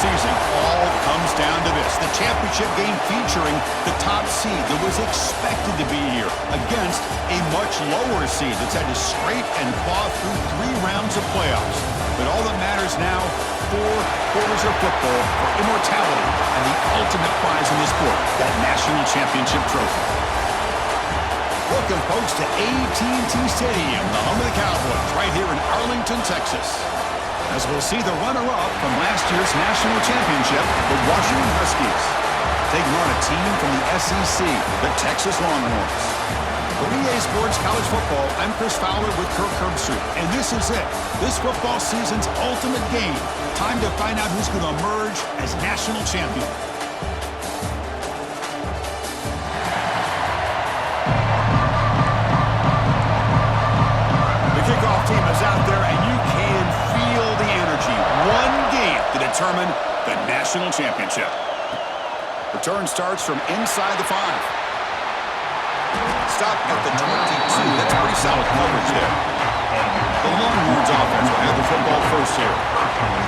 season all comes down to this. The championship game featuring the top seed that was expected to be here against a much lower seed that's had to scrape and claw through 3 rounds of playoffs. But all that matters now, 4 quarters of football for immortality and the ultimate prize in this sport, that national championship trophy. Welcome, folks, to AT&T Stadium, the home of the Cowboys, right here in Arlington, Texas. As we'll see the runner-up from last year's national championship, the Washington Huskies, taking on a team from the SEC, the Texas Longhorns. For EA Sports College Football, I'm Chris Fowler with Kirk Herbstreit, and this is it. This football season's ultimate game. Time to find out who's going to emerge as national champion. The kickoff team is out there, and you can feel the energy. One game to determine the national championship. Return starts from inside the 5. Stop at the 22. That's pretty solid coverage there. The Longhorns offense will have the football first here.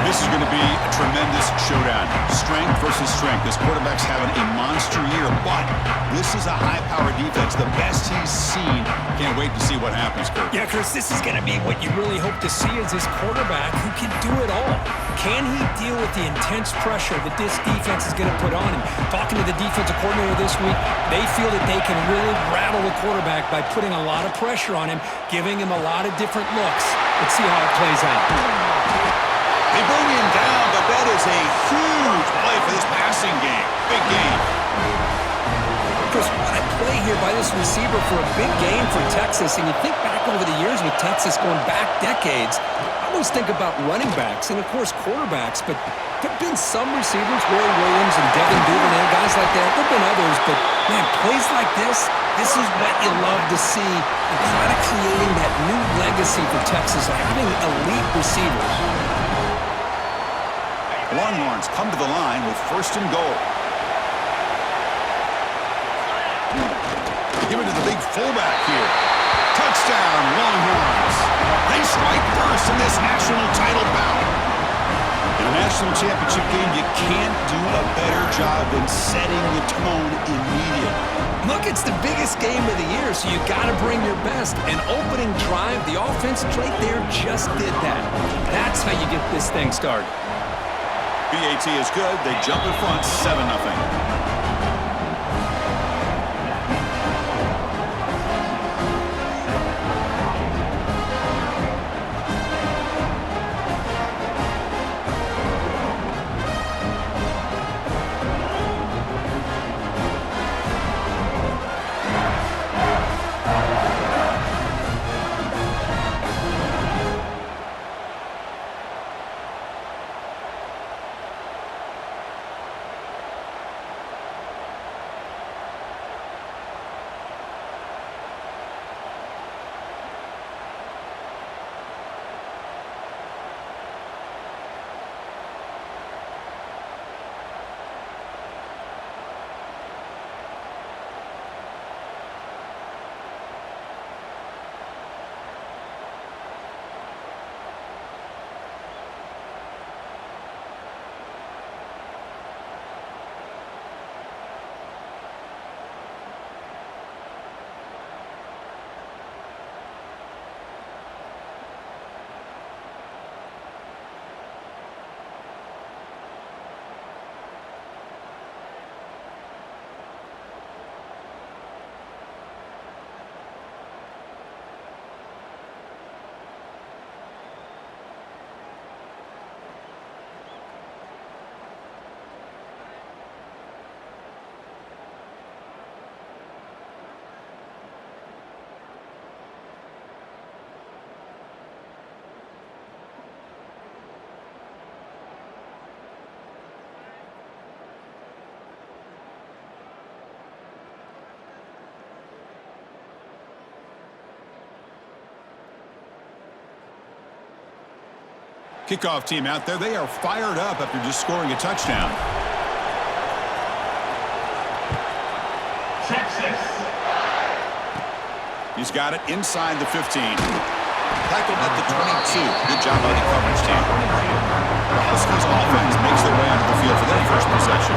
This is going to be a tremendous showdown. Strength versus strength. This quarterback's having a monster year, but this is a high-powered defense, the best he's seen. Can't wait to see what happens, Kirk. Yeah, Chris, this is going to be what you really hope to see is this quarterback who can do it all. Can he deal with the intense pressure that this defense is going to put on him? Talking to the defensive coordinator this week, they feel that they can really rattle the quarterback by putting a lot of pressure on him, giving him a lot of different looks. Let's see how it plays out. They bring him down, but that is a huge play for this passing game. Big game. Chris, what a play here by this receiver for a big game for Texas. And you think back over the years with Texas going back decades, I always think about running backs and, of course, quarterbacks. But there have been some receivers, Roy Williams and Devin Duvernay, guys like that. There have been others, but, man, plays like this is what you love to see. And kind of creating that new legacy for Texas, having elite receivers. Longhorns come to the line with 1st and goal. Give it to the big fullback here. Touchdown, Longhorns. They strike first in this national title bout. In a national championship game, you can't do a better job than setting the tone immediately. Look, it's the biggest game of the year, so you got to bring your best. An opening drive, the offense right there just did that. That's how you get this thing started. BAT is good. They jump in front, 7-0. Kickoff team out there, they are fired up after just scoring a touchdown. Texas. He's got it inside the 15. Tackled at the 22. Good job by the coverage team. The Huskies offense makes their way onto the field for their first possession.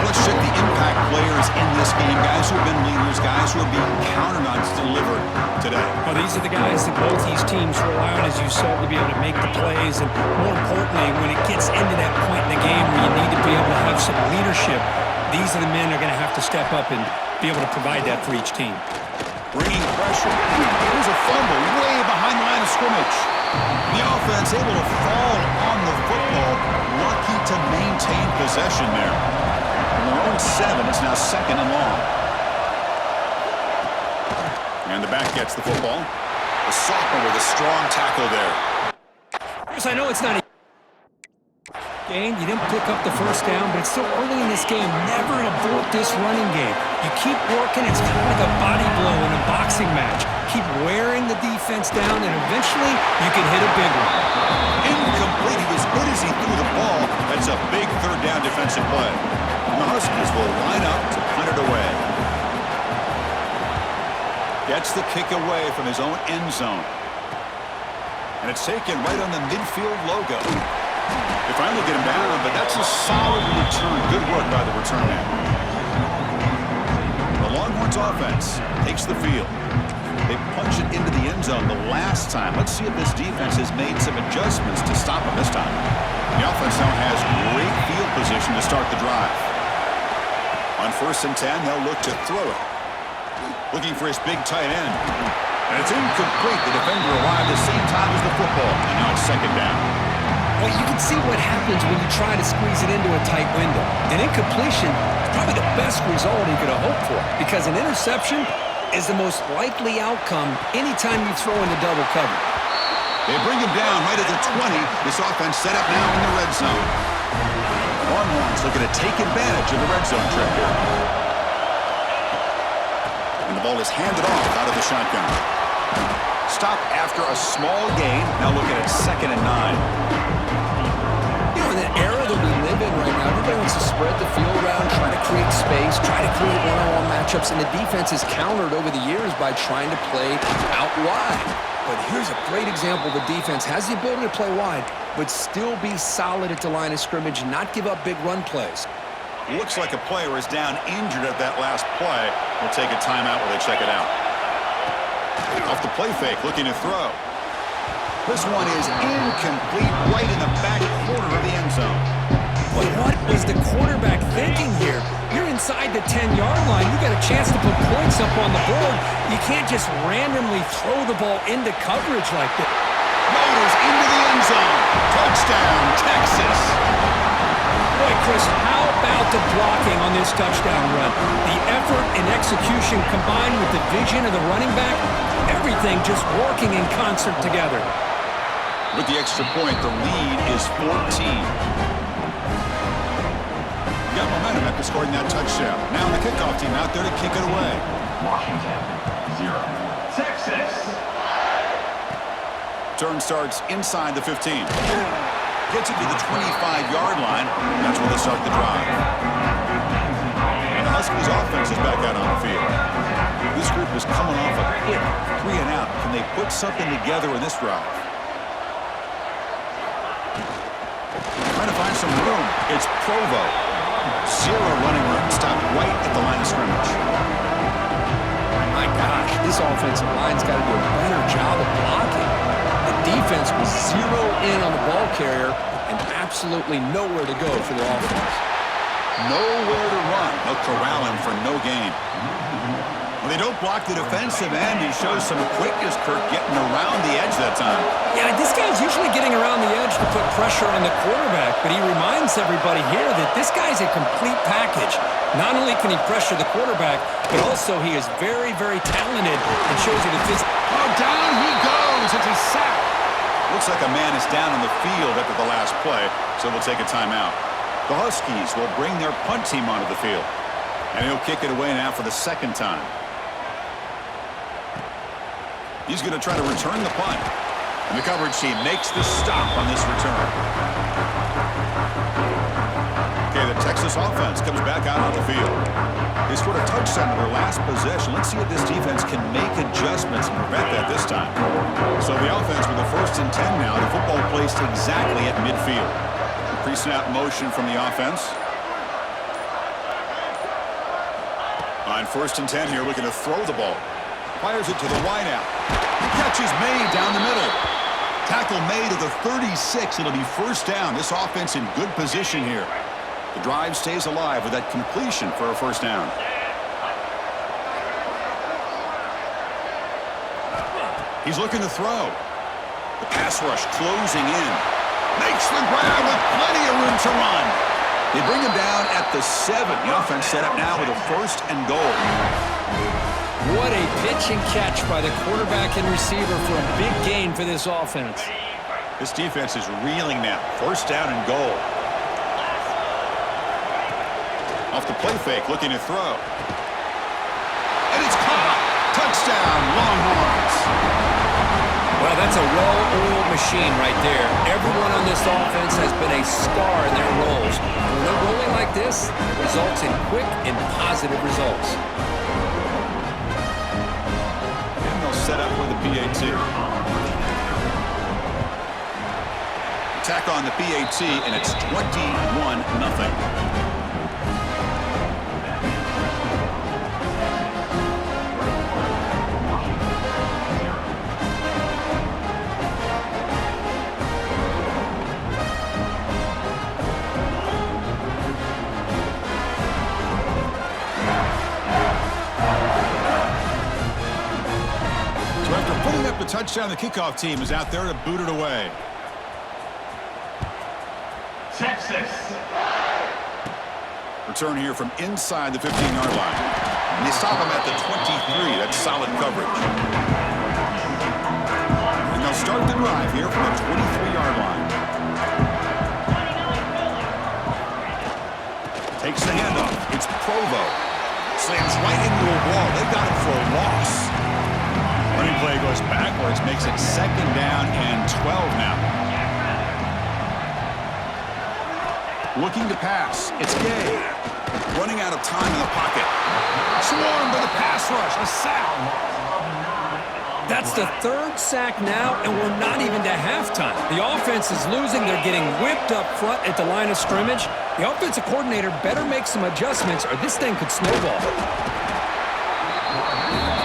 Let's check the impact players in this game, guys who have been leaders, guys who are being counted on to deliver today. Well, these are the guys that both these teams rely on, as you said, to be able to make the plays. And more importantly, when it gets into that point in the game where you need to be able to have some leadership, these are the men that are going to have to step up and be able to provide that for each team. Bringing pressure. Here's a fumble way behind the line of scrimmage. The offense able to fall on the football, lucky to maintain possession there. From their own 7, it's now 2nd and long. And the back gets the football. The sophomore with a strong tackle there. Chris, I know it's not a game. You didn't pick up the first down, but it's still early in this game. Never abort this running game. You keep working. It's kind of like a body blow in a boxing match. Keep wearing the defense down, and eventually you can hit a big one. Incomplete. He was good as he threw the ball. That's a big 3rd down defensive play. And the Huskies will line up to punt it away. Gets the kick away from his own end zone. And it's taken right on the midfield logo. They finally get him down, but that's a solid return. Good work by the return man. The Longhorns offense takes the field. They punch it into the end zone the last time. Let's see if this defense has made some adjustments to stop him this time. The offense now has great field position to start the drive. On 1st and 10, they'll look to throw it. Looking for his big tight end. And it's incomplete. The defender arrived at the same time as the football. And now it's 2nd down. Well, you can see what happens when you try to squeeze it into a tight window. An incompletion is probably the best result you could have hoped for, because an interception is the most likely outcome anytime you throw into double cover. They bring him down right at the 20. This offense set up now in the red zone. Longhorns looking to take advantage of the red zone trip here. And the ball is handed off out of the shotgun. Stop after a small gain. Now looking at 2nd and 9. You know, in that era that we live in right now, everybody wants to spread the field around, try to create space, try to create one-on-one matchups, and the defense is countered over the years by trying to play out wide. But here's a great example. The defense has the ability to play wide, but still be solid at the line of scrimmage and not give up big run plays. Looks like a player is down injured at that last play. We'll take a timeout while they check it out. Off the play fake, looking to throw. This one is incomplete, right in the back corner of the end zone. But what was the quarterback thinking here? You're inside the 10-yard line. You got a chance to put points up on the board. You can't just randomly throw the ball into coverage like that. Motors into the end zone. Touchdown, Texas. Boy, Chris, how about the blocking on this touchdown run? The effort and execution combined with the vision of the running back, everything just working in concert together. With the extra point, the lead is 14. Got momentum after scoring that touchdown. Now the kickoff team out there to kick it away. Washington, 0. Texas. Turn starts inside the 15. Gets it to the 25-yard line. That's where they start the drive. And the Huskies offense is back out on the field. This group is coming off a quick 3 and out. Can they put something together in this drive? Trying to find some room. It's Provo. 0 running room. Stopped right at the line of scrimmage. My gosh, this offensive line's got to do a better job of blocking. The defense was 0 in on the ball carrier and absolutely nowhere to go for their offense. Nowhere to run. They'll corral him for no gain. When they don't block the defensive end, he shows some quickness, Kirk, getting around the edge that time. Yeah, this guy's usually getting around the edge to put pressure on the quarterback, but he reminds everybody here that this guy's a complete package. Not only can he pressure the quarterback, but also he is very, very talented and shows you the physical. Oh, down he goes. It's a sack. Looks like a man is down on the field after the last play, so we'll take a timeout. The Huskies will bring their punt team onto the field, and he'll kick it away now for the 2nd time. He's going to try to return the punt. And the coverage team makes the stop on this return. Okay, the Texas offense comes back out on the field. They scored a touchdown in their last possession. Let's see if this defense can make adjustments and prevent that this time. So the offense with the 1st and 10 now. The football placed exactly at midfield. Pre-snap motion from the offense. On 1st and 10 here, looking to throw the ball. Fires it to the wideout. The catch is made down the middle. Tackle made at the 36. It'll be 1st down. This offense in good position here. The drive stays alive with that completion for a 1st down. He's looking to throw. The pass rush closing in. Makes the grab with plenty of room to run. They bring him down at the 7. The offense set up now with a 1st and goal. What a pitch and catch by the quarterback and receiver for a big gain for this offense. This defense is reeling now. 1st down and goal. Off the play fake, looking to throw. And it's caught. Touchdown, Longhorns. Well, that's a well-oiled machine right there. Everyone on this offense has been a star in their roles. When they're rolling like this, it results in quick and positive results. And they'll set up with the PAT. Attack on the PAT, and it's 21-0. The touchdown, the kickoff team is out there to boot it away. Texas. Return here from inside the 15-yard line. And they stop him at the 23. That's solid coverage. And they'll start the drive here from the 23-yard line. Takes the handoff. It's Provo. Slams right into a wall. They got him for a loss. Running play goes backwards, makes it 2nd down and 12 now. Looking to pass. It's Gay. Running out of time in the pocket. Swarmed by the pass rush. A sack. That's the 3rd sack now, and we're not even to halftime. The offense is losing. They're getting whipped up front at the line of scrimmage. The offensive coordinator better make some adjustments, or this thing could snowball.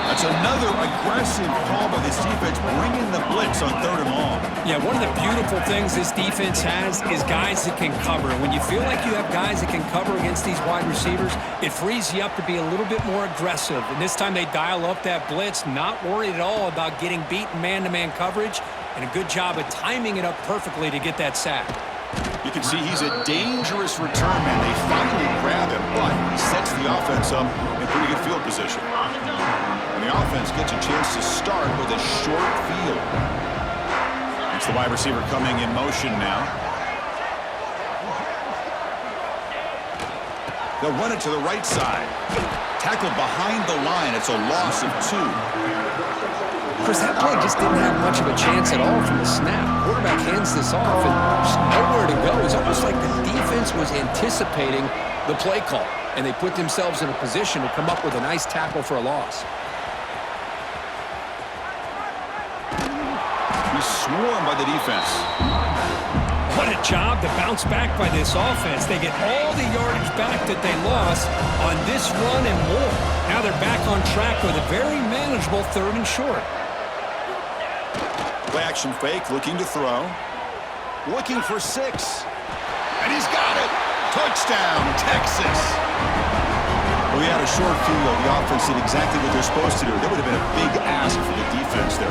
That's another aggressive call by this defense, bringing the blitz on 3rd and long. Yeah, one of the beautiful things this defense has is guys that can cover. When you feel like you have guys that can cover against these wide receivers, it frees you up to be a little bit more aggressive. And this time they dial up that blitz, not worried at all about getting beaten man-to-man coverage, and a good job of timing it up perfectly to get that sack. You can see he's a dangerous return man. They finally grab him, but he sets the offense up in pretty good field position. And the offense gets a chance to start with a short field. It's the wide receiver coming in motion now. They'll run it to the right side. Tackled behind the line. It's a loss of 2. Chris, that play just didn't have much of a chance at all from the snap. Quarterback hands this off, and there's nowhere to go. It's almost like the defense was anticipating the play call, and they put themselves in a position to come up with a nice tackle for a loss. He's swarmed by the defense. What a job to bounce back by this offense. They get all the yardage back that they lost on this run and more. Now they're back on track with a very manageable 3rd and short. Play action fake, looking to throw. Looking for 6. And he's got it. Touchdown, Texas. Well, we had a short field. The offense did exactly what they're supposed to do. That would have been a big ask for the defense there.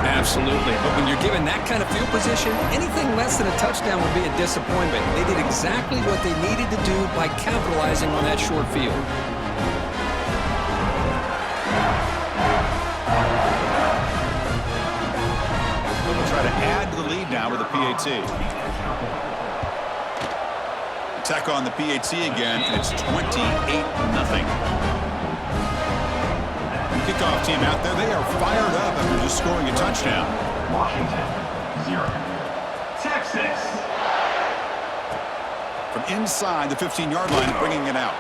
Absolutely. But when you're given that kind of field position, anything less than a touchdown would be a disappointment. They did exactly what they needed to do by capitalizing on that short field. They'll try to add to the lead now with the PAT. Attack on the PAT again, and it's 28-0. Kickoff team out there, they are fired up after just scoring a touchdown. Washington, 0. Texas. from inside the 15-yard line, bringing it out.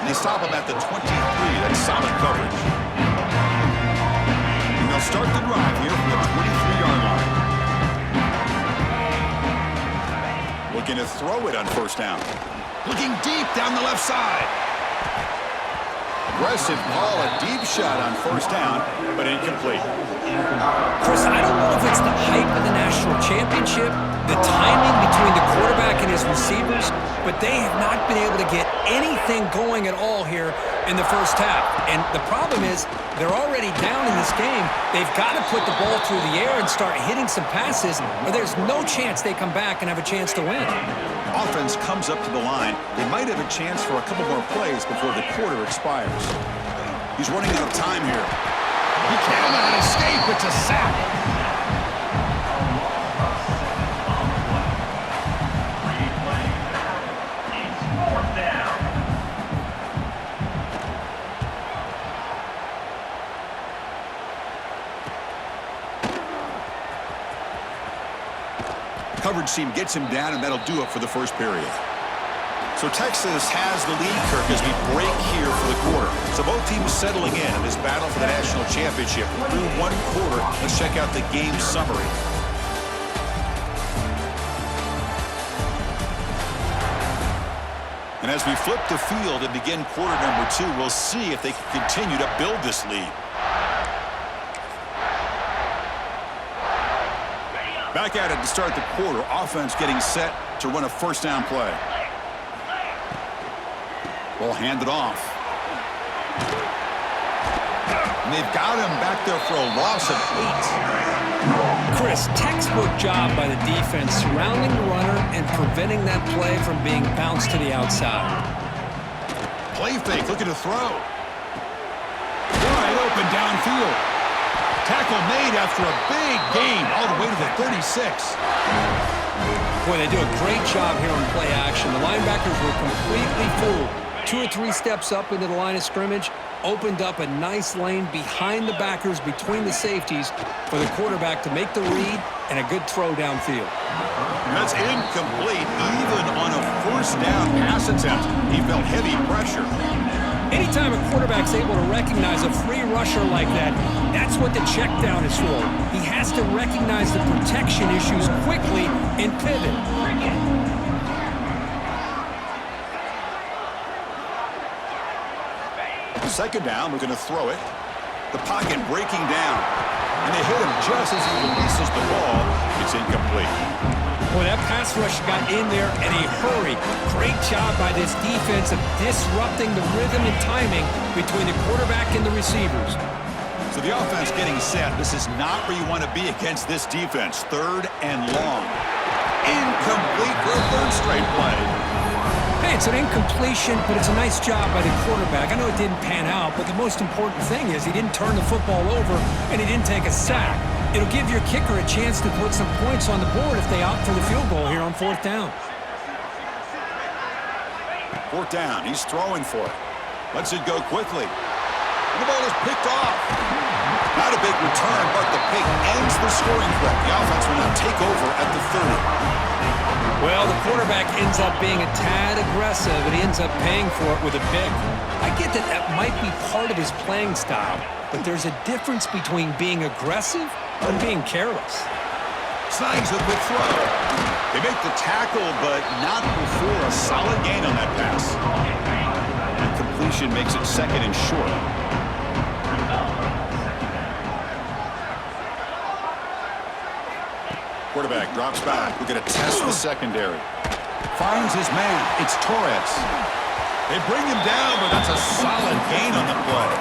And they stop him at the 23. That's solid coverage. And they'll start the drive here from the 23-yard line. Looking to throw it on first down. Looking deep down the left side. Aggressive call, a deep shot on first down, but incomplete. Chris, I don't know if it's the hype of the national championship, the timing between the quarterback and his receivers, but they have not been able to get anything going at all here in the first half. And the problem is they're already down in this game. They've got to put the ball through the air and start hitting some passes, or there's no chance they come back and have a chance to win. Offense comes up to the line. They might have a chance for a couple more plays before the quarter expires. He's running out of time here. He cannot escape. It's a sack. Coverage team gets him down, and that'll do it for the first period. So Texas has the lead, Kirk, as we break here for the quarter. So both teams settling in this battle for the national championship. Through one quarter, let's check out the game summary. And as we flip the field and begin quarter number 2, we'll see if they can continue to build this lead. Back at it to start the quarter. Offense getting set to run a first down play. Ball handed off. And they've got him back there for a loss of 8. Chris, textbook job by the defense surrounding the runner and preventing that play from being bounced to the outside. Play fake, looking to throw. Wide open downfield. Tackle made after a big gain all the way to the 36. Boy, they do a great job here on play action. The linebackers were completely fooled. 2 or 3 steps up into the line of scrimmage, opened up a nice lane behind the backers between the safeties for the quarterback to make the read and a good throw downfield. That's incomplete. Even on a first down pass attempt, he felt heavy pressure. Anytime a quarterback's able to recognize a free rusher like that, that's what the check down is for. He has to recognize the protection issues quickly and pivot. Second down, we're going to throw it. The pocket breaking down. And they hit him just as he releases the ball. It's incomplete. Boy, that pass rush got in there in a hurry. Great job by this defense of disrupting the rhythm and timing between the quarterback and the receivers. So the offense getting set. This is not where you want to be against this defense. Third and long. Incomplete for a third straight play. Hey, it's an incompletion, but it's a nice job by the quarterback. I know it didn't pan out, but the most important thing is he didn't turn the football over and he didn't take a sack. It'll give your kicker a chance to put some points on the board if they opt for the field goal here on fourth down. Fourth down. He's throwing for it. Lets it go quickly. And the ball is picked off. Not a big return, but the pick ends the scoring threat. The offense will now take over at the 30. Well, the quarterback ends up being a tad aggressive, and he ends up paying for it with a pick. I get that that might be part of his playing style, but there's a difference between being aggressive and being careless. Signs a good throw. They make the tackle, but not before a solid gain on that pass. And completion makes it second and short. Quarterback drops back. We're going to test the secondary. Finds his man. It's Torres. They bring him down, but that's a solid gain on the play.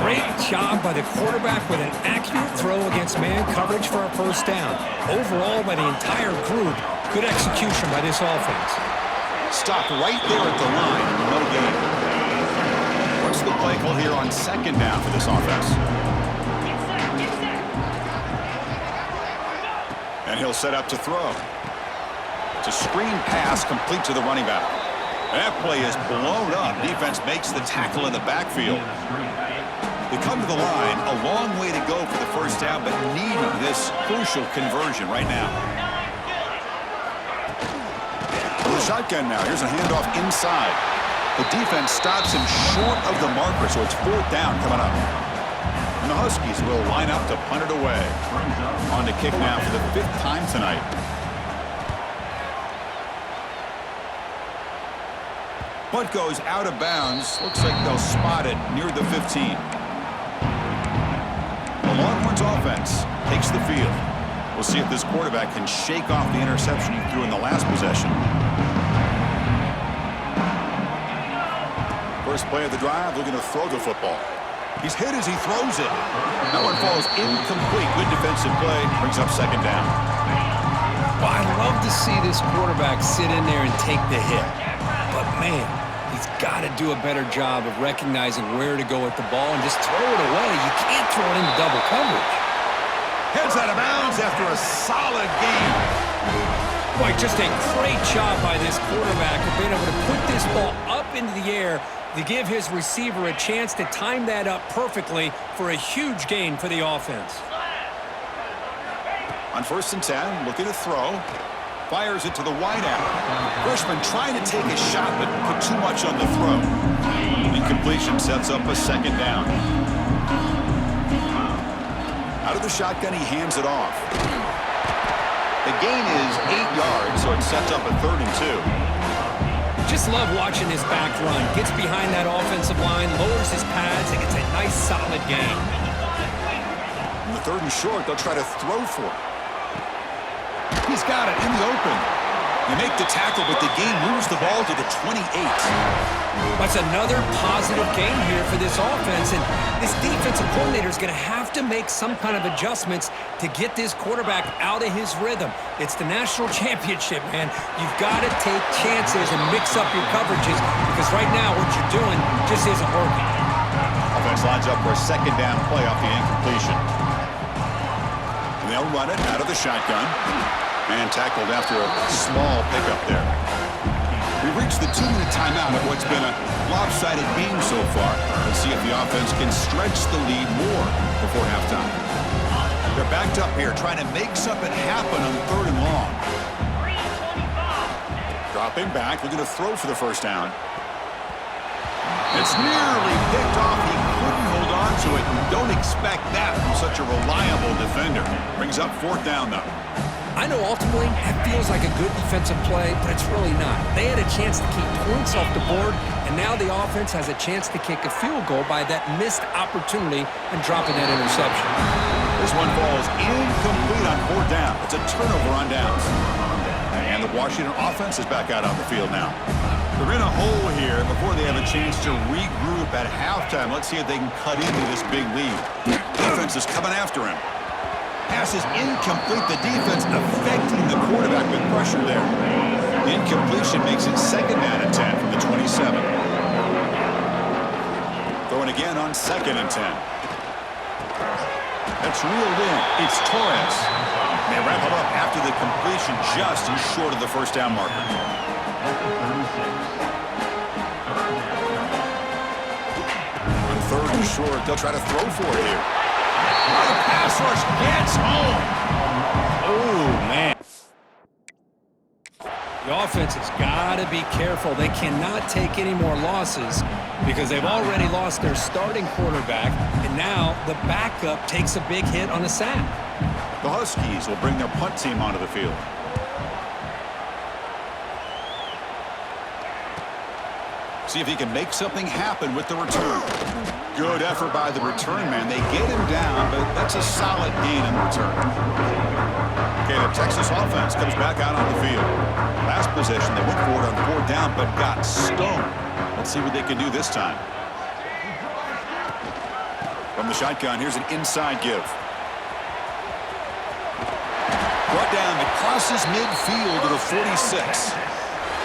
Great job by the quarterback with an accurate throw against man coverage for a first down. Overall, by the entire group, good execution by this offense. Stopped right there at the line. No gain. What's the play call here on second down for this offense? And he'll set up to throw. It's a screen pass complete to the running back. That play is blown up. Defense makes the tackle in the backfield. They come to the line, a long way to go for the first down, but needing this crucial conversion right now. the shotgun now. Here's a handoff inside. The defense stops him short of the marker, so it's 4th down coming up. And the Huskies will line up to punt it away. On to kick now for the 5th time tonight. Punt goes out of bounds. Looks like they'll spot it near the 15. The Longhorns offense takes the field. We'll see if this quarterback can shake off the interception he threw in the last possession. First play of the drive, looking to throw the football. He's hit as he throws it. That one falls incomplete. Good defensive play. Brings up 2nd down. Well, I love to see this quarterback sit in there and take the hit. But, man, he's got to do a better job of recognizing where to go with the ball and just throw it away. You can't throw it into double coverage. Heads out of bounds after a solid game. Boy, just a great job by this quarterback of being able to put this ball up into the air to give his receiver a chance to time that up perfectly for a huge gain for the offense. On 1st and 10, looking to throw. Fires it to the wideout. Freshman trying to take a shot, but put too much on the throw. Incompletion sets up a 2nd down. Out of the shotgun, he hands it off. The gain is 8 yards, so it sets up a 3rd and 2. Just love watching this back run. Gets behind that offensive line, lowers his pads, and gets a nice solid gain. In the 3rd and short, they'll try to throw for it. He's got it in the open. They make the tackle, but the game moves the ball to the 28. That's another positive game here for this offense, and this defensive coordinator is going to have to make some kind of adjustments to get this quarterback out of his rhythm. It's the national championship, man. You've got to take chances and mix up your coverages because right now what you're doing just isn't working. Offense lines up for a 2nd down play off the incompletion. And they'll run it out of the shotgun. And tackled after a small pickup there. We've reached the 2-minute timeout of what's been a lopsided game so far. Let's see if the offense can stretch the lead more before halftime. They're backed up here, trying to make something happen on 3rd and long. Dropping back, looking to throw for the 1st down. It's nearly picked off. He couldn't hold on to it. Don't expect that from such a reliable defender. Brings up 4th down, though. I know ultimately that feels like a good defensive play, but it's really not. They had a chance to keep points off the board, and now the offense has a chance to kick a field goal by that missed opportunity and dropping that interception. This one falls incomplete on 4th down. It's a turnover on downs. And the Washington offense is back out on the field now. They're in a hole here before they have a chance to regroup at halftime. Let's see if they can cut into this big lead. Defense is coming after him. Pass is incomplete. The defense affecting the quarterback with pressure there. The incompletion makes it 2nd down and 10 from the 27. Throwing again on 2nd and 10. That's reeled in. It's Torres. They wrap it up after the completion just short of the 1st down marker. On 3rd and short, they'll try to throw for it here. The pass rush gets home. Oh, man. The offense has got to be careful. They cannot take any more losses because they've already lost their starting quarterback, and now the backup takes a big hit on the sack. The Huskies will bring their punt team onto the field. See if he can make something happen with the return. Good effort by the return man. They get him down, but that's a solid gain in return. Okay, the Texas offense comes back out on the field. Last possession, they went for it on 4th down, but got stoned. Let's see what they can do this time. From the shotgun, here's an inside give. Brought down, it crosses midfield to the 46.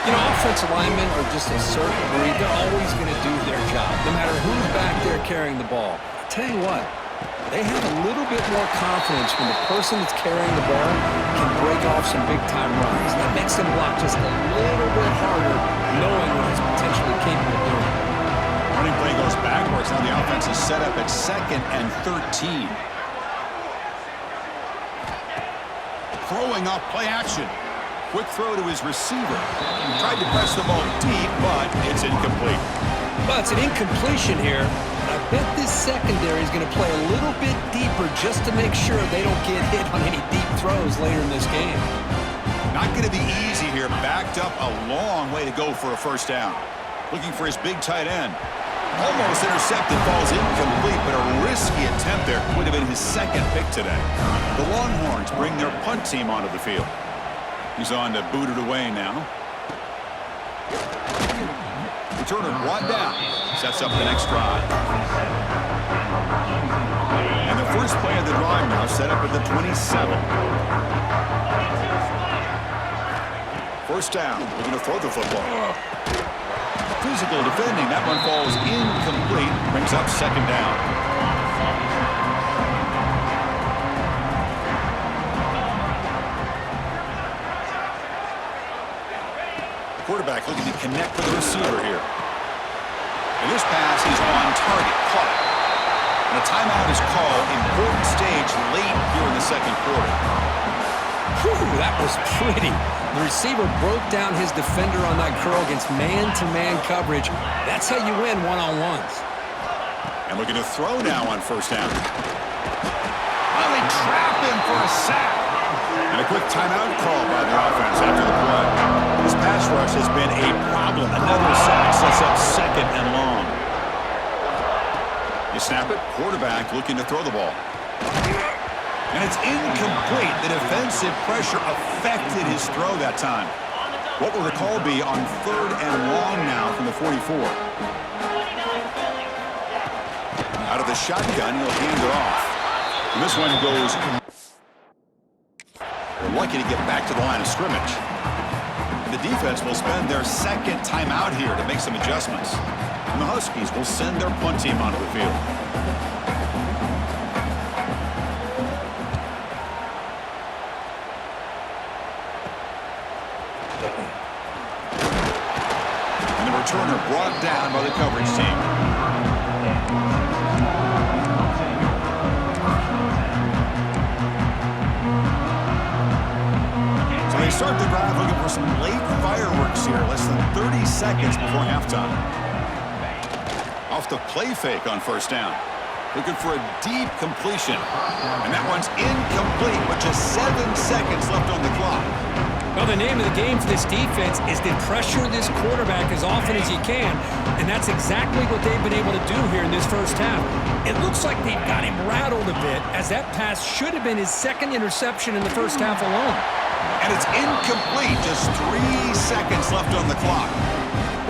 You know, offensive linemen are just a certain breed. They're always going to do their job, no matter who's back there carrying the ball. I tell you what, they have a little bit more confidence when the person that's carrying the ball can break off some big-time runs. That makes them block just a little bit harder, knowing what he's potentially capable of doing. Running play goes backwards. Now the offense is set up at 2nd and 13. Throwing off play action. Quick throw to his receiver. Tried to press the ball deep, but it's incomplete. Well, it's an incompletion here. I bet this secondary is going to play a little bit deeper just to make sure they don't get hit on any deep throws later in this game. Not going to be easy here. Backed up a long way to go for a first down. Looking for his big tight end. Almost intercepted, falls incomplete, but a risky attempt there. Would have been his second pick today. The Longhorns bring their punt team onto the field. He's on to boot it away now. Returner brought down. Sets up the next drive. And the first play of the drive now set up at the 27. First down. Looking to throw the football. Physical defending. That one falls incomplete. Brings up second down. Quarterback looking to connect with the receiver here. And this pass, he's on target. Caught. And a timeout is called. Important stage late here in the second quarter. Whew, that was pretty. The receiver broke down his defender on that curl against man-to-man coverage. That's how you win one-on-ones. And looking to throw now on first down. Well, they trap him for a sack. And a quick timeout call by the offense after the play. This pass rush has been a problem. Another sack sets up second and long. You snap it. Quarterback looking to throw the ball. And it's incomplete. The defensive pressure affected his throw that time. What will the call be on third and long now from the 44? Out of the shotgun, he'll hand it off. And this one goes... They're lucky to get back to the line of scrimmage. The defense will spend their second timeout here to make some adjustments. And the Huskies will send their punt team onto the field. And the returner brought down by the coverage team. So they start the drive looking for some late fireworks here, less than 30 seconds before halftime. Off the play fake on first down. Looking for a deep completion. And that one's incomplete with just 7 seconds left on the clock. Well, the name of the game for this defense is to pressure this quarterback as often as you can, and that's exactly what they've been able to do here in this first half. It looks like they've got him rattled a bit, as that pass should have been his second interception in the first half alone. And it's incomplete. Just 3 seconds left on the clock.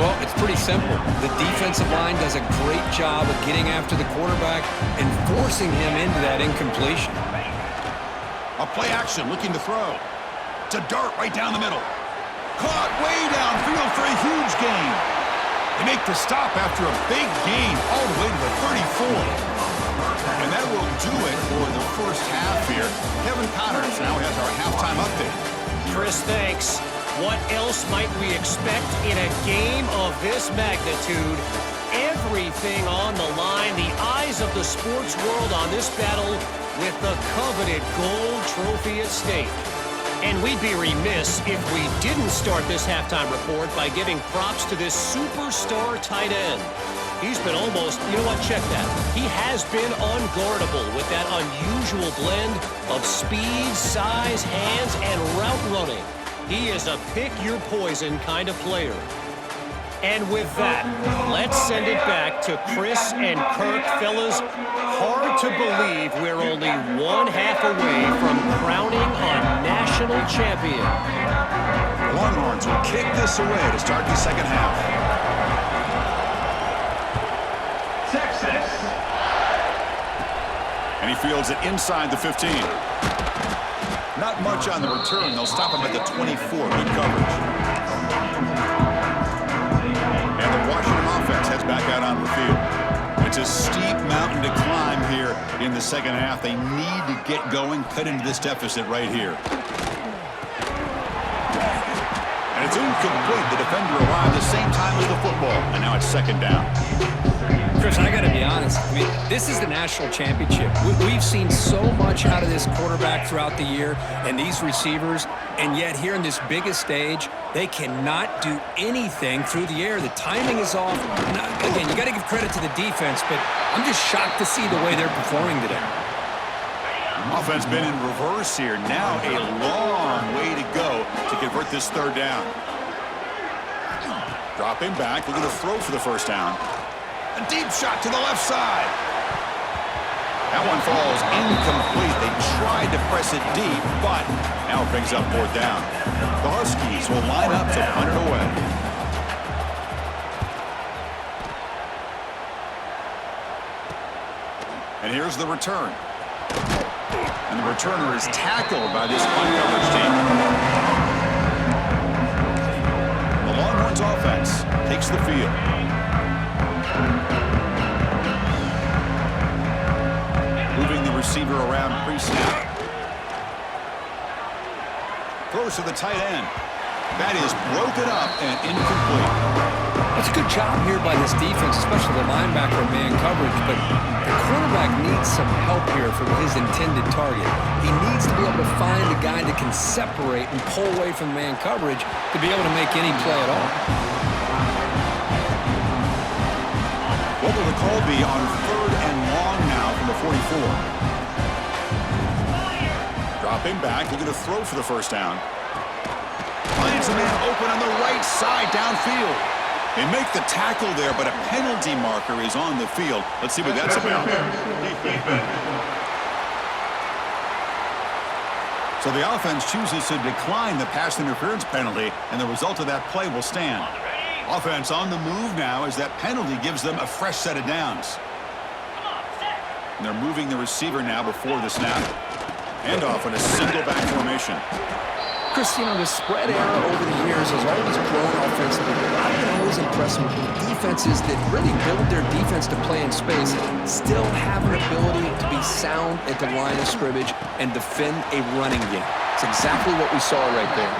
Well, it's pretty simple. The defensive line does a great job of getting after the quarterback and forcing him into that incompletion. A play action looking to throw. To dart right down the middle. Caught way downfield for a huge gain. They make the stop after a big gain all the way to the 34. And that will do it for the first half here. Kevin Connors now has our halftime update. Chris, thanks. What else might we expect in a game of this magnitude? Everything on the line, the eyes of the sports world on this battle with the coveted gold trophy at stake. And we'd be remiss if we didn't start this halftime report by giving props to this superstar tight end. He's been almost, you know what, check that. He has been unguardable with that unusual blend of speed, size, hands, and route running. He is a pick-your-poison kind of player. And with that, let's send it back to Chris and Kirk. Fellas, hard to believe we're only one half away from crowning a national champion. The Longhorns will kick this away to start the second half. Texas. And he fields it inside the 15. Not much on the return. They'll stop him at the 24. Good coverage. And the Washington offense heads back out on the field. It's a steep mountain to climb here in the second half. They need to get going, cut into this deficit right here. And it's incomplete. The defender arrived the same time as the football. And now it's second down. Chris, I got to be honest. I mean, this is the national championship. We've seen so much out of this quarterback throughout the year and these receivers, and yet here in this biggest stage, they cannot do anything through the air. The timing is off. Now, again, you got to give credit to the defense, but I'm just shocked to see the way they're performing today. Offense been in reverse here. Now a long way to go to convert this third down. Dropping back, looking to throw for the first down. A deep shot to the left side. That one falls incomplete. They tried to press it deep, but now it brings up fourth down. The Huskies will line up to punt it away. And here's the return. And the returner is tackled by this punt coverage team. The Longhorns offense takes the field. Moving the receiver around pre-snap. Throws to the tight end. That is broken up and incomplete. It's a good job here by this defense, especially the linebacker man coverage, but the quarterback needs some help here for his intended target. He needs to be able to find a guy that can separate and pull away from man coverage to be able to make any play at all. What will the call be on third and long now from the 44? Dropping back, looking to throw for the first down. Finds a man open on the right side downfield. They make the tackle there, but a penalty marker is on the field. Let's see what that's about. So the offense chooses to decline the pass interference penalty, and the result of that play will stand. Offense on the move now as that penalty gives them a fresh set of downs. And they're moving the receiver now before the snap. Handoff in a single back formation. Chris, you know, the spread era over the years has always grown offensively. I've been always impressed with defenses that really build their defense to play in space, still have an ability to be sound at the line of scrimmage and defend a running game. It's exactly what we saw right there.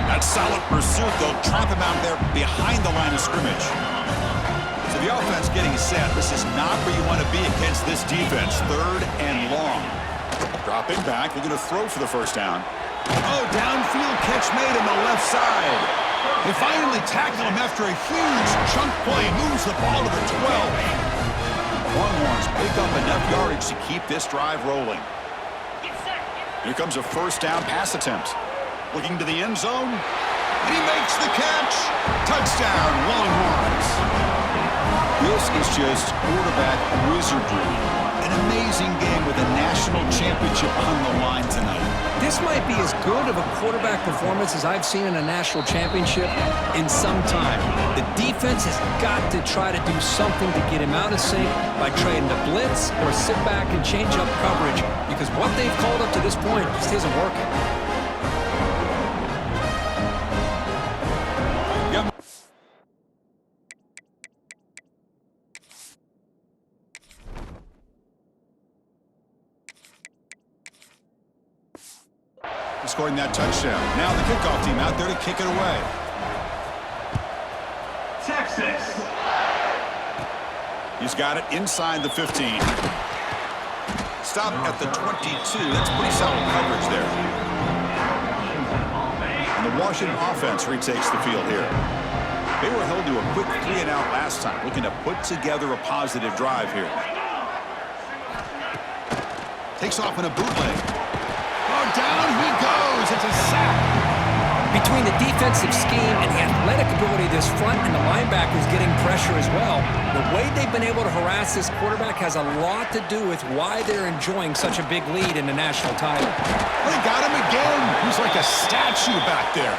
That solid pursuit, they'll trap him out there behind the line of scrimmage. So the offense getting set. This is not where you want to be against this defense. Third and long. Dropping back, looking to throw for the first down. Oh, downfield catch made on the left side. They finally tackle him after a huge chunk play. Moves the ball to the 12. Longhorns pick up enough yardage to keep this drive rolling. Here comes a first down pass attempt. Looking to the end zone. And he makes the catch. Touchdown, Longhorns. This is just quarterback wizardry. An amazing game with a national championship on the line tonight. This might be as good of a quarterback performance as I've seen in a national championship in some time. The defense has got to try to do something to get him out of sync by trying to blitz or sit back and change up coverage, because what they've called up to this point just isn't working. Scoring that touchdown. Now the kickoff team out there to kick it away. Texas. He's got it inside the 15. Stop at the 22. That's pretty solid coverage there. And the Washington offense retakes the field here. They were held to a quick 3-and-out last time, looking to put together a positive drive here. Takes off in a bootleg. Oh, down he goes. It's a sack. Between the defensive scheme and the athletic ability of this front and the linebackers getting pressure as well, the way they've been able to harass this quarterback has a lot to do with why they're enjoying such a big lead in the national title. They got him again. He's like a statue back there.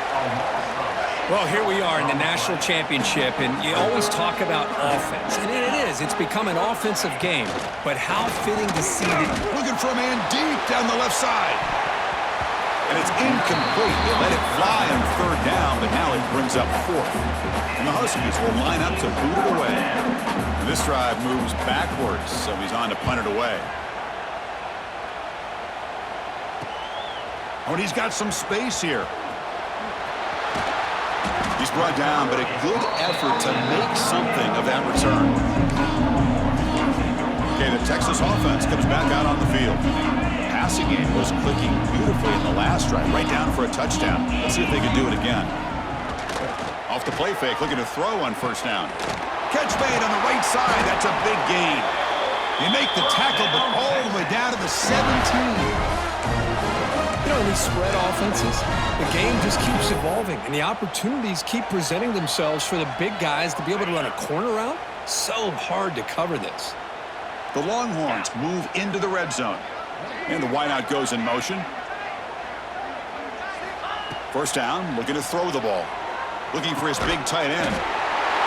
Well, here we are in the national championship, and you always talk about offense. And it is. It's become an offensive game. But how fitting to see it. Looking for a man deep down the left side. And it's incomplete. They let it fly on third down, but now it brings up fourth. And the Huskies will line up to boot it away. And this drive moves backwards, so he's on to punt it away. Oh, and he's got some space here. He's brought down, but a good effort to make something of that return. Okay, the Texas offense comes back out on the field. The passing game was clicking beautifully in the last drive, right down for a touchdown. Let's see if they can do it again. Off the play fake, looking to throw on first down. Catch made on the right side. That's a big gain. They make the tackle, but all the way down to the 17. You know, in these spread offenses, the game just keeps evolving, and the opportunities keep presenting themselves for the big guys to be able to run a corner route. So hard to cover this. The Longhorns move into the red zone. And the wideout goes in motion. First down, looking to throw the ball. Looking for his big tight end.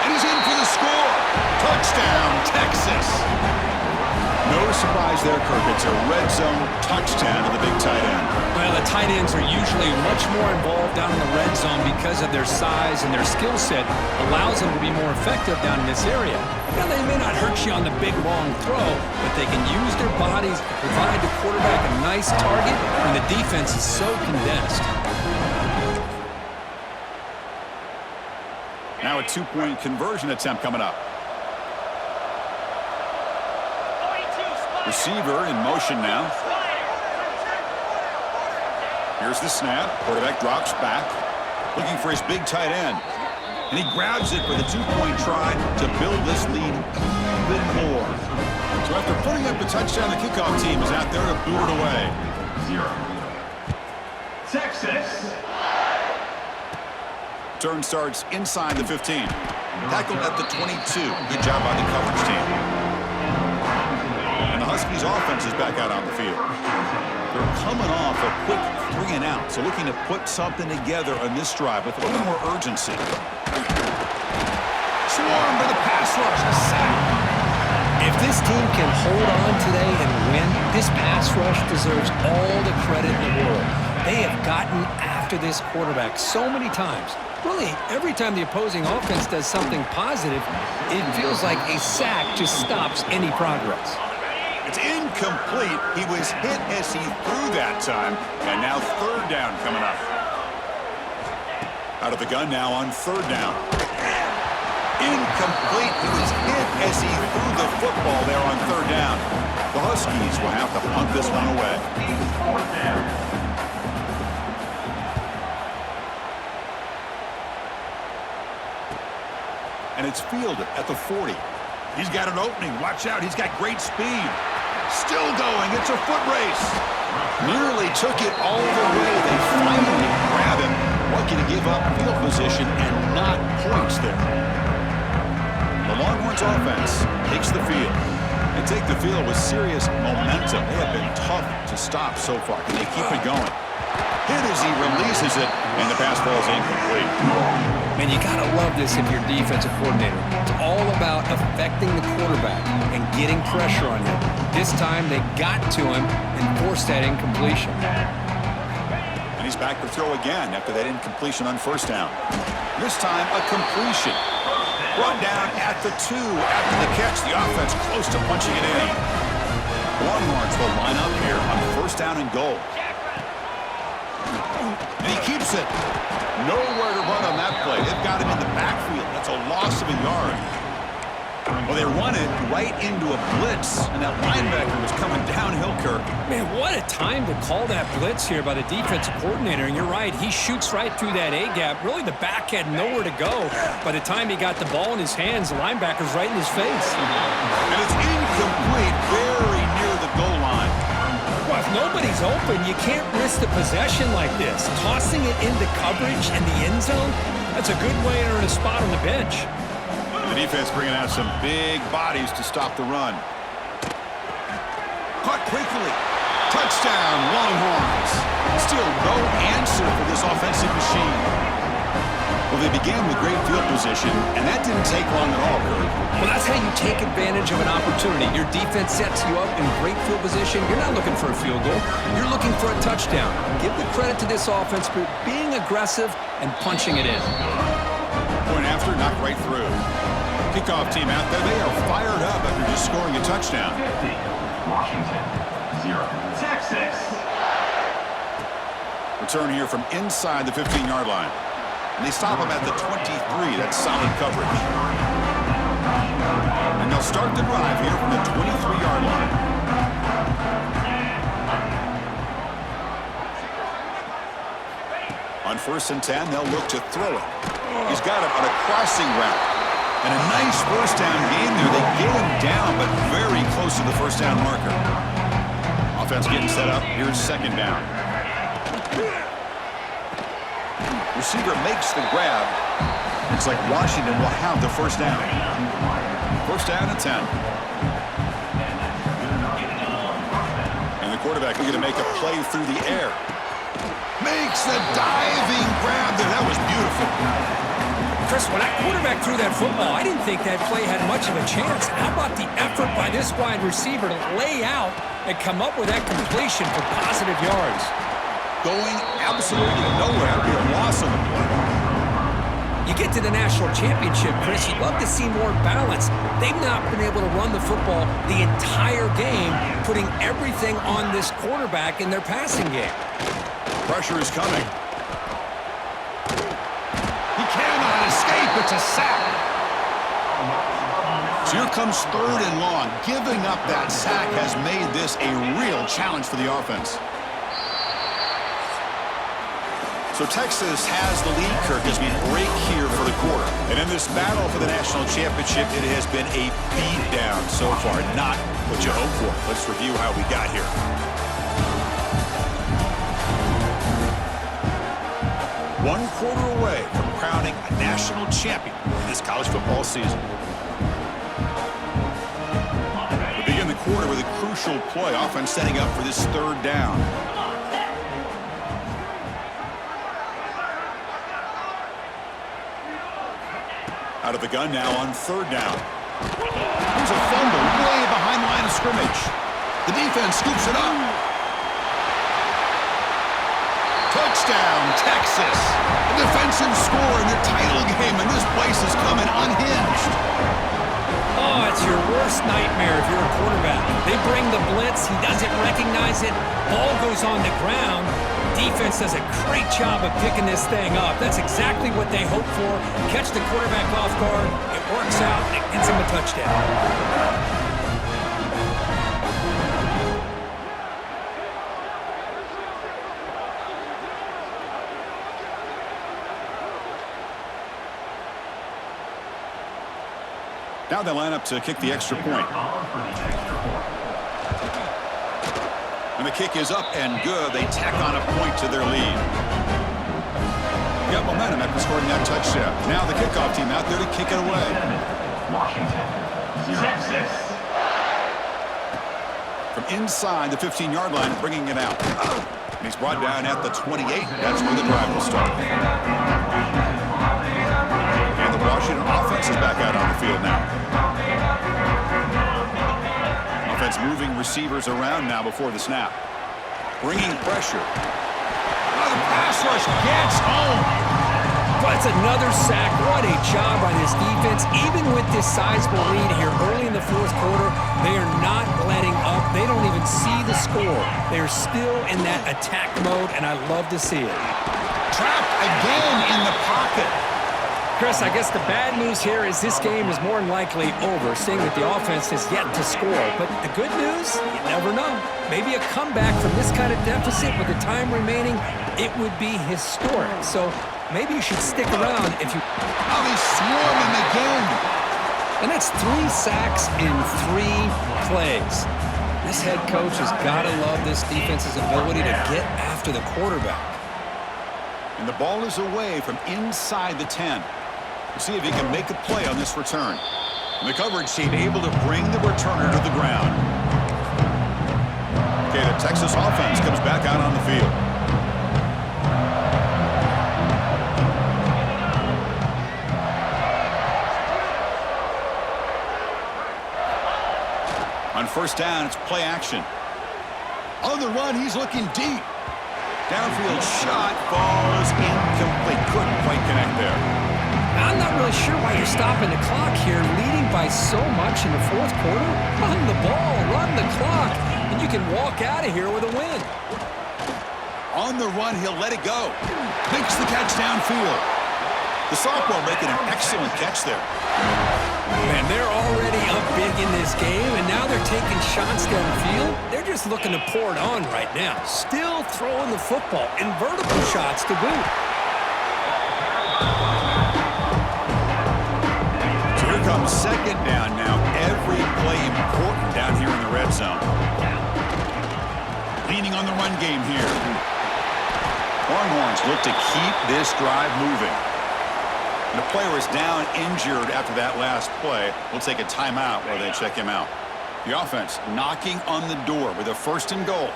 And he's in for the score. Touchdown, Texas. No surprise there, Kirk. It's a red zone touchdown to the big tight end. Well, the tight ends are usually much more involved down in the red zone because of their size, and their skill set allows them to be more effective down in this area. Now, they may not hurt you on the big, long throw, but they can use their bodies to provide the quarterback a nice target when the defense is so condensed. Now a two-point conversion attempt coming up. Receiver in motion now. Here's the snap. Quarterback drops back. Looking for his big tight end. And he grabs it for the two-point try to build this lead even more. So after putting up the touchdown, the kickoff team is out there to boot it away. 0. Texas. Turn starts inside the 15. Tackled at the 22. Good job by the coverage team. And the Huskies offense is back out on the field. They're coming off a quick 3 and out, so looking to put something together on this drive with a little more urgency. Swarm by the pass rush, a sack. If this team can hold on today and win, this pass rush deserves all the credit in the world. They have gotten after this quarterback so many times. Really, every time the opposing offense does something positive, it feels like a sack just stops any progress. It's incomplete. He was hit as he threw that time, and now third down coming up. Out of the gun now on third down. Incomplete. He was hit as he threw the football there on third down. The Huskies will have to punt this one away. And it's fielded at the 40. He's got an opening. Watch out. He's got great speed. Still going. It's a foot race. Nearly took it all the way. They finally grab him. Lucky to give up field position and not points there. The Longhorns offense takes the field. They take the field with serious momentum. They have been tough to stop so far. Can they keep it going? Hit as he releases it, and the pass ball is incomplete. Man, you got to love this if you're defensive coordinator. It's all about affecting the quarterback and getting pressure on him. This time, they got to him and forced that incompletion. And he's back to throw again after that incompletion on first down. This time, a completion. Run down at the 2 after the catch. The offense close to punching it in. Longhorns will line up here on first down and goal. And he keeps it. Nowhere to run on that play. They've got him in the backfield. That's a loss of a yard. Well, they run it right into a blitz, and that linebacker was coming downhill, Kirk. Man, what a time to call that blitz here by the defensive coordinator. And you're right, he shoots right through that A-gap. Really, the back had nowhere to go. By the time he got the ball in his hands, the linebacker's right in his face. And it's incomplete, very near the goal line. Well, if nobody's open, you can't risk the possession like this. Tossing it into coverage in the end zone, that's a good way to earn a spot on the bench. The defense bringing out some big bodies to stop the run. Caught quickly. Touchdown, Longhorns. Still no answer for this offensive machine. Well, they began with great field position, and that didn't take long at all, Kirk. Well, that's how you take advantage of an opportunity. Your defense sets you up in great field position. You're not looking for a field goal. You're looking for a touchdown. Give the credit to this offense for being aggressive and punching it in. Point after, knocked right through. Kickoff team out there. They are fired up after just scoring a touchdown. 50. Washington. 0. Texas. Return here from inside the 15-yard line. And they stop him at the 23. That's solid coverage. And they'll start the drive here from the 23-yard line. On 1st and 10, they'll look to throw it. He's got him on a crossing route. And a nice first down gain there. They get him down, but very close to the first down marker. Offense getting set up. Here's 2nd down. Receiver makes the grab. Looks like Washington will have the first down. 1st down and 10. And the quarterback looking to make a play through the air. Makes the diving grab there. That was beautiful. Chris, when that quarterback threw that football, I didn't think that play had much of a chance. How about the effort by this wide receiver to lay out and come up with that completion for positive yards? Going absolutely nowhere. Be a loss on the play. You get to the national championship, Chris, you'd love to see more balance. They've not been able to run the football the entire game, putting everything on this quarterback in their passing game. Pressure is coming. He cannot escape. It's a sack. So here comes 3rd and long. Giving up that sack has made this a real challenge for the offense. So Texas has the lead, Kirk, as we break here for the quarter. And in this battle for the national championship, it has been a beatdown so far. Not what you hoped for. Let's review how we got here. One quarter away from crowning a national champion in this college football season. We begin the quarter with a crucial play. Offense setting up for this 3rd down. Out of the gun now on 3rd down. Here's a fumble way behind the line of scrimmage. The defense scoops it up. Touchdown, Texas. A defensive score in the title game, and this place is coming unhinged. Oh, it's your worst nightmare if you're a quarterback. They bring the blitz. He doesn't recognize it. Ball goes on the ground. Defense does a great job of picking this thing up. That's exactly what they hope for. Catch the quarterback off guard. It works out, and it gets him a touchdown. Now they line up to kick the extra point. And the kick is up and good. They tack on a point to their lead. Got momentum after scoring that touchdown. Now the kickoff team out there to kick it away. Washington, 0. From inside the 15-yard line, bringing it out. And he's brought down at the 28. That's where the drive will start. And the Washington offense is back out on the field now. Offense moving receivers around now before the snap. Bringing pressure. Oh, the pass rush gets home. That's another sack. What a job by this defense. Even with this sizable lead here early in the 4th quarter, they are not letting up. They don't even see the score. They're still in that attack mode, and I love to see it. Trapped again in the pocket. Chris, I guess the bad news here is this game is more than likely over, seeing that the offense has yet to score. But the good news, you never know. Maybe a comeback from this kind of deficit with the time remaining, it would be historic. So maybe you should stick around if you... Oh, they swarm him again. And that's 3 sacks in 3 plays. This head coach has got to love this defense's ability to get after the quarterback. And the ball is away from inside the 10. We'll see if he can make a play on this return. And the coverage team able to bring the returner to the ground. Okay, the Texas offense comes back out on the field. On 1st down, it's play action. On the run, he's looking deep. Downfield shot falls incomplete. Couldn't quite connect there. I'm not really sure why you're stopping the clock here, leading by so much in the 4th quarter. Run the ball, run the clock, and you can walk out of here with a win. On the run, he'll let it go. Makes the catch downfield. The sophomore making an excellent catch there. Man, they're already up big in this game, and now they're taking shots downfield. They're just looking to pour it on right now. Still throwing the football, and vertical shots to boot. So here comes second down now. Every play important down here in the red zone. Leaning on the run game here. Longhorns look to keep this drive moving. And the player is down injured after that last play. We'll take a timeout while they check him out. The offense knocking on the door with a 1st and goal.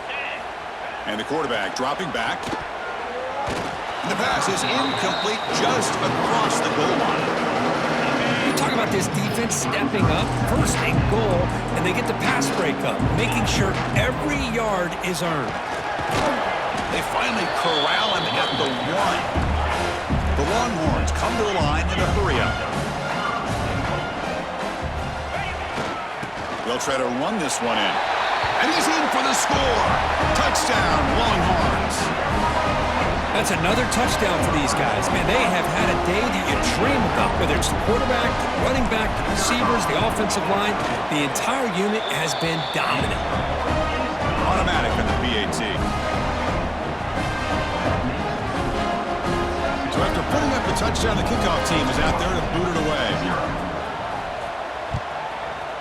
And the quarterback dropping back. And the pass is incomplete just across the goal line. You talk about this defense stepping up, 1st and goal, and they get the pass breakup, making sure every yard is earned. They finally corral him at the 1. The Longhorns come to the line in a hurry-up. They'll try to run this one in. And he's in for the score. Touchdown, Longhorns. That's another touchdown for these guys. Man, they have had a day that you dream about, whether it's the quarterback, the running back, the receivers, the offensive line. The entire unit has been dominant. Automatic on the PAT. So after putting up the touchdown, the kickoff team is out there to boot it away.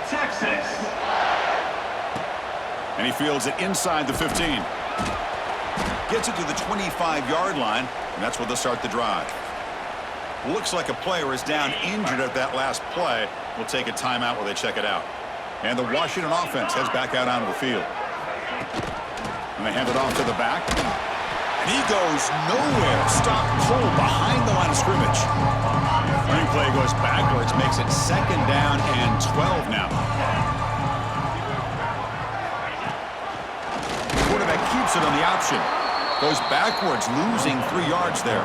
Texas. And he fields it inside the 15. Gets it to the 25-yard line, and that's where they'll start the drive. Looks like a player is down injured at that last play. We'll take a timeout while they check it out. And the Washington offense heads back out onto the field. And they hand it off to the back. And he goes nowhere. Stopped cold behind the line of scrimmage. Running play goes backwards, makes it 2nd down and 12 now. The quarterback keeps it on the option. Goes backwards, losing 3 yards there.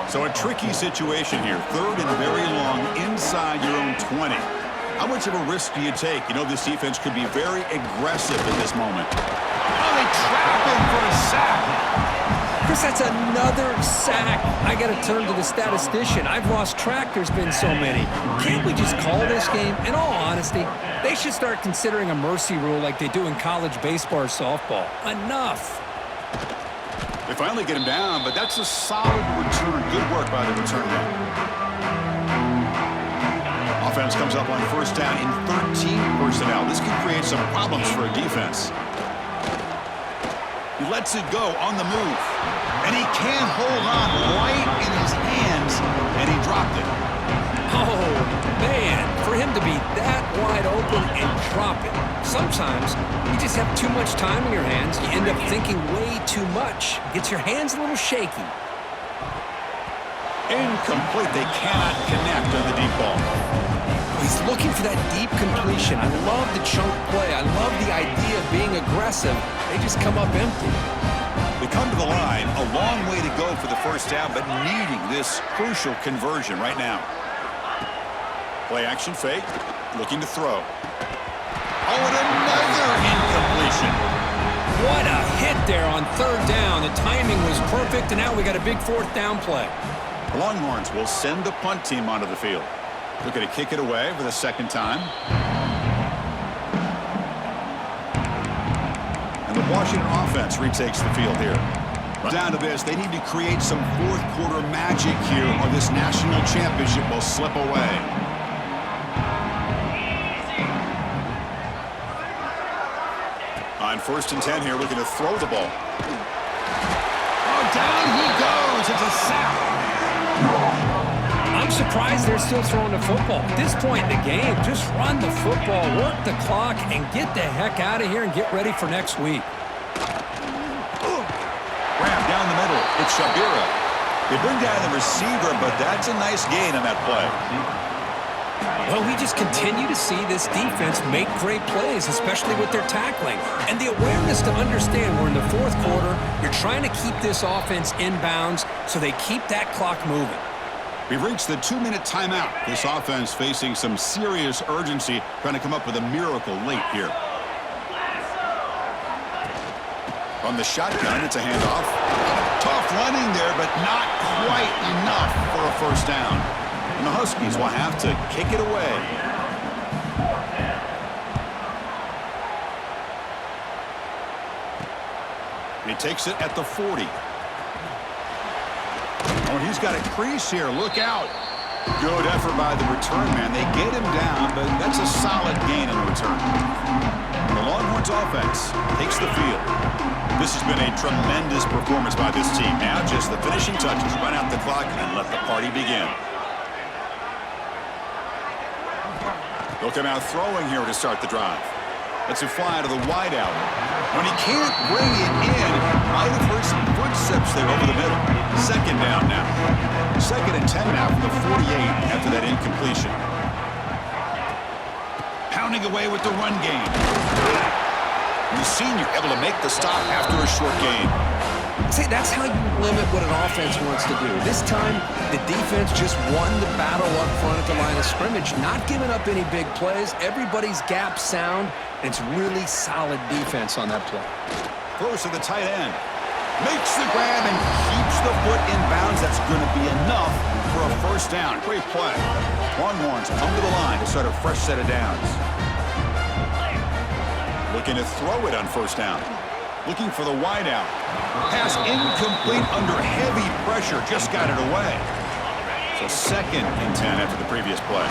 So a tricky situation here. 3rd and very long inside your own 20. How much of a risk do you take? You know this defense could be very aggressive at this moment. Oh, they trap him for a sack. Chris, that's another sack. I got to turn to the statistician. I've lost track. There's been so many. Can't we just call this game? In all honesty, they should start considering a mercy rule like they do in college baseball or softball. Enough. They finally get him down, but that's a solid return. Good work by the return man. Offense comes up on 1st down in 13 personnel. This can create some problems for a defense. He lets it go on the move. And he can't hold on right in his hands, and he dropped it. Oh, man, for him to be that wide open and drop it. Sometimes you just have too much time in your hands. You end up thinking way too much. Gets your hands a little shaky. Incomplete. They cannot connect on the deep ball. He's looking for that deep completion. I love the chunk play. I love the idea of being aggressive. They just come up empty. They come to the line, a long way to go for the 1st down, but needing this crucial conversion right now. Play action fake, looking to throw. Oh, and another incompletion. What a hit there on 3rd down. The timing was perfect, and now we got a big 4th down play. The Longhorns will send the punt team onto the field. Looking to kick it away for the 2nd time. And the Washington offense retakes the field here. Down to this, they need to create some 4th quarter magic here, or this national championship will slip away. On 1st and 10 here, looking to throw the ball. Oh, down he goes. It's a sack. I'm surprised they're still throwing the football. At this point in the game, just run the football, work the clock, and get the heck out of here and get ready for next week. Grab down the middle. It's Shabira. They bring down the receiver, but that's a nice gain on that play. Well, we just continue to see this defense make great plays, especially with their tackling. And the awareness to understand we're in the 4th quarter, you're trying to keep this offense in bounds so they keep that clock moving. We've reached the 2-minute timeout. This offense facing some serious urgency, trying to come up with a miracle late here. From the shotgun, it's a handoff. Tough running there, but not quite enough for a first down. And the Huskies will have to kick it away. He takes it at the 40. Oh, he's got a crease here. Look out. Good effort by the return man. They get him down, but that's a solid gain in return. The Longhorns offense takes the field. This has been a tremendous performance by this team. Now just the finishing touches, run out the clock, and let the party begin. They'll come out throwing here to start the drive. Let's a fly to the wideout. When he can't bring it in, might have heard some footsteps there over the middle. Second down now. 2nd and 10 now from the 48 after that incompletion. Pounding away with the run game. The senior able to make the stop after a short gain. See, that's how you limit what an offense wants to do. This time, the defense just won the battle up front at the line of scrimmage, not giving up any big plays. Everybody's gap sound, and it's really solid defense on that play. Throws to the tight end. Makes the grab and keeps the foot in bounds. That's going to be enough for a first down. Great play. Longhorns come to the line to start a fresh set of downs. Looking to throw it on first down. Looking for the wideout. Pass incomplete under heavy pressure. Just got it away. So 2nd and 10 after the previous play.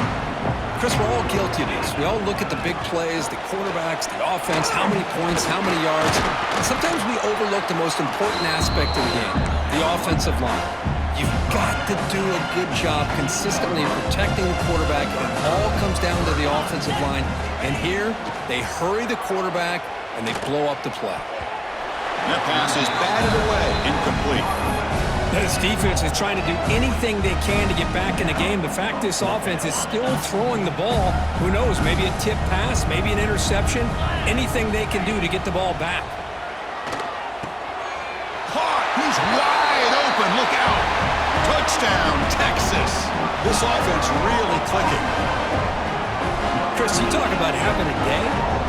Chris, we're all guilty of these. We all look at the big plays, the quarterbacks, the offense, how many points, how many yards. And sometimes we overlook the most important aspect of the game, the offensive line. You've got to do a good job consistently in protecting the quarterback. It all comes down to the offensive line. And here, they hurry the quarterback, and they blow up the play. That pass is batted away, incomplete. This defense is trying to do anything they can to get back in the game. The fact this offense is still throwing the ball, who knows, maybe a tip pass, maybe an interception, anything they can do to get the ball back. Caught! He's wide open. Look out. Touchdown, Texas. This offense really clicking. Chris, you talk about having a day.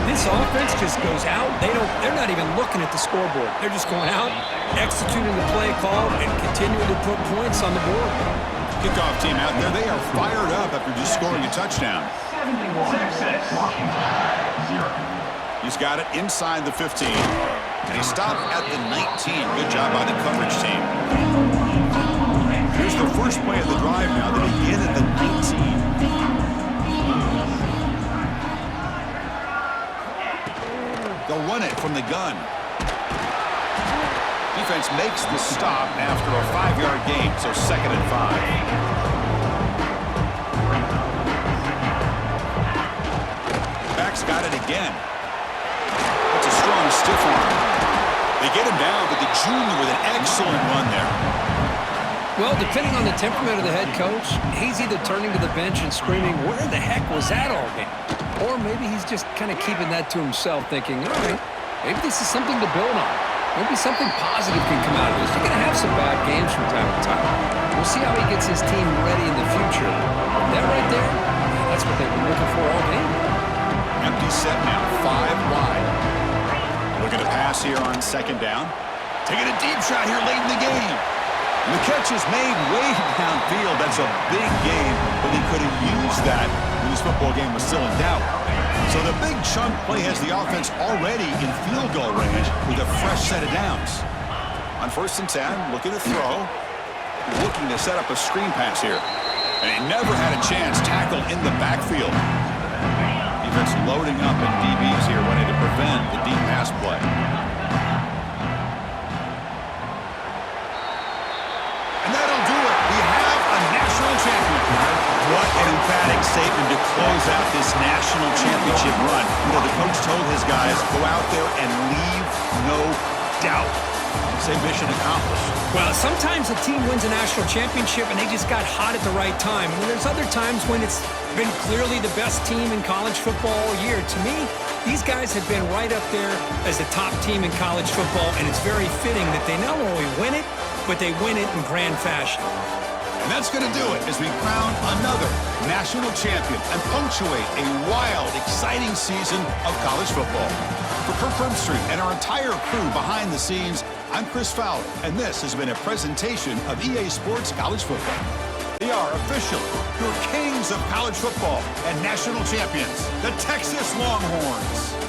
This offense just goes out. They're not even looking at the scoreboard. They're just going out, executing the play call, and continuing to put points on the board. Kickoff team out there. They are fired up after just scoring a touchdown. 71-6. Washington, 0. He's got it inside the 15. And he stopped at the 19. Good job by the coverage team. Here's the first play of the drive now. They begin at the 19. They'll run it from the gun. Defense makes the stop after a 5-yard gain, so 2nd and 5. Back's got it again. That's a strong stiff arm. They get him down, but the junior with an excellent run there. Well, depending on the temperament of the head coach, he's either turning to the bench and screaming, where the heck was that all game? Or maybe he's just kind of keeping that to himself, thinking, all right, maybe this is something to build on. Maybe something positive can come out of this. You're going to have some bad games from time to time. We'll see how he gets his team ready in the future. That right there, that's what they've been looking for all game. Empty set now, 5 wide. Looking to pass here on 2nd down. Taking a deep shot here late in the game. And the catch is made way downfield. That's a big gain, but he could have used that when this football game was still in doubt. So the big chunk play has the offense already in field goal range with a fresh set of downs. On 1st and 10, looking to throw. Looking to set up a screen pass here. And he never had a chance tackled in the backfield. Defense loading up, and DBs here ready to prevent the deep pass play. And that'll do it. We have a national champion. What an emphatic statement to close out this national championship run. You know, the coach told his guys, go out there and leave no doubt. Say mission accomplished. Well, sometimes a team wins a national championship and they just got hot at the right time. And then there's other times when it's been clearly the best team in college football all year. To me, these guys have been right up there as the top team in college football, and it's very fitting that they not only win it, but they win it in grand fashion. And that's going to do it as we crown another national champion and punctuate a wild, exciting season of college football. For Kirk Herbstreit and our entire crew behind the scenes, I'm Chris Fowler, and this has been a presentation of EA Sports College Football. They are officially your kings of college football and national champions, the Texas Longhorns.